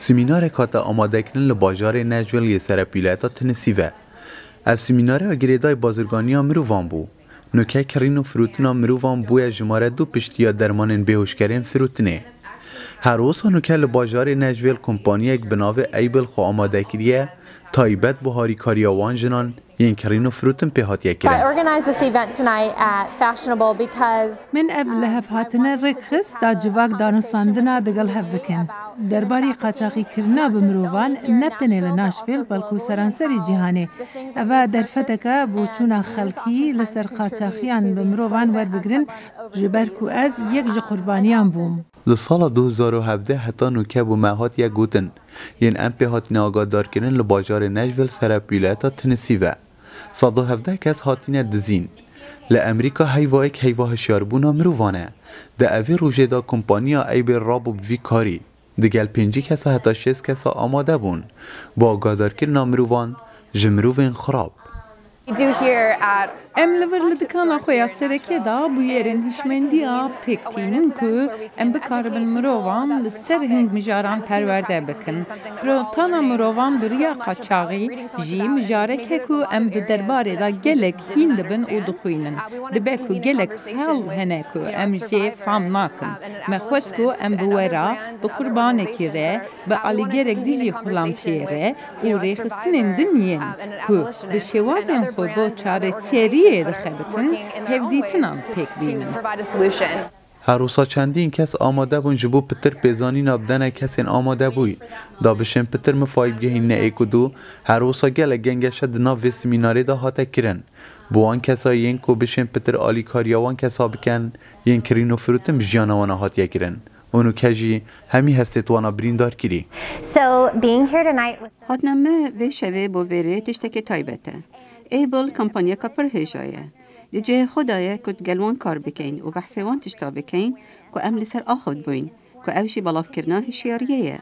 سمینار کات آماده کنن لباجار نجویل یه سر پیلتا تنسی و از سمینار اگریدای بازرگانی مروان بو نوکه کرین و فروتنا مروان بوی جماره دو پشتیا درمان بهوشگرین فروتنه هر روز نوکه لباجار نجویل کمپانی یک بناو ایبل خو آماده کریه تایبت بهاری کاریاوان جنان ین کرین و فروتن پیهات یکرن. من ابل هف هاتنه رکس دا جواک دانستاندنا دگل هف بکن. درباری قاچاقی کرنا بمروان نبتنه لناشفیل بلکو سرانسری جهانه. اوا درفتکا بوچونا خلکی لسر قاچاقیان بمروان ور بگرن جبرکو از یک جو قربانیان بوم. لسال 2017 حتی نوکه بو مهات یک گوتن ین ام پیهات ناگادار کنن لباجار نجویل سر پیلتا تنسی و 117 کس هاتینه دزین لامریکا هیوا یک هیوا هشیاربونا مروانه ده اوی روژه دا کمپانیا ایبل رابو بوی کاری دگل 5 کسا حتی 6 کسا آماده بون با آگادار کرنا مروان جمروین خراب ام لور لدکانا خویا سرکه دا بویرن هشمندیا پکتینن که ام بکاربن مروان لسر هنگ مجاران پرورده بکن فروتانا مروان بریا قاچاقی جی مجارکه که ام درباره دا گلک هین دبن او دخوینن دبه که گلک خیل هنه که ام جی فام ناکن مخوز که ام بورا بقربانه کره به علیگرک دیجی خلام تیره او ریخستنین دنین که به شوازن خود با چاره سری دخبتن هفدیتنان پیک بینن. هر روزا چندین کس آماده بون جبو پتر پیزانی نابدن کسین آماده بوی دا بشن پتر مفایب گهین نه ایکو دو هر روزا گل گنگشه دنا و سمیناری دا هاته کرن بوان کسا ین کو بشن پتر آلی کاریاوان کسا بکن ین کرین و فروتن بجیانوانا هاتیه کرن اونو کجی همی هستت وانا بریندار کری. هاتنامه و شوه با وره تشتک تایبته. ایبل کمپانیا کا پرهیجایه. دیجه خدایه کد گلوان کار بکین و بحثوان تشتا بکین که ام لسر آخود بوین که اوشی بلاف کرنا هشیاریه.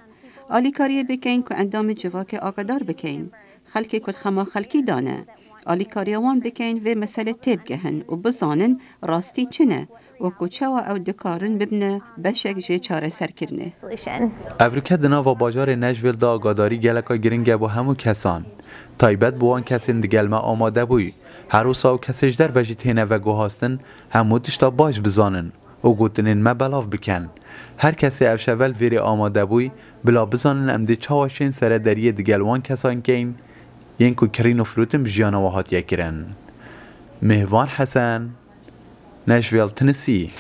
آلی کاریه بکین که اندام جواک آقادار بکین. خلکی کد خما خلکی دانه. آلی کاریوان بکین و مسئله تیب گهن و بزانن راستی چنه و کوچوا او دکارن ببنه بشک جه چاره سر کرنه. ابریکه دنا و باجار نجویل دا آگاداری گلکا گرنگه با همو کسان. تایبت بوان کسین دگلمه آماده بوی هر روزا و کسیش در وجید هینه و گوهاستن همو تشتا باش بزانن و گوتنین ما بلاف بکن هر کسی افشول ویری آماده بوی بلا بزانن امده چاوشین سر دریه دگلوان کسان که این ینکو کرین و فروتن بجیانه و هات یکرن. مهوان حسن نجویل تنسی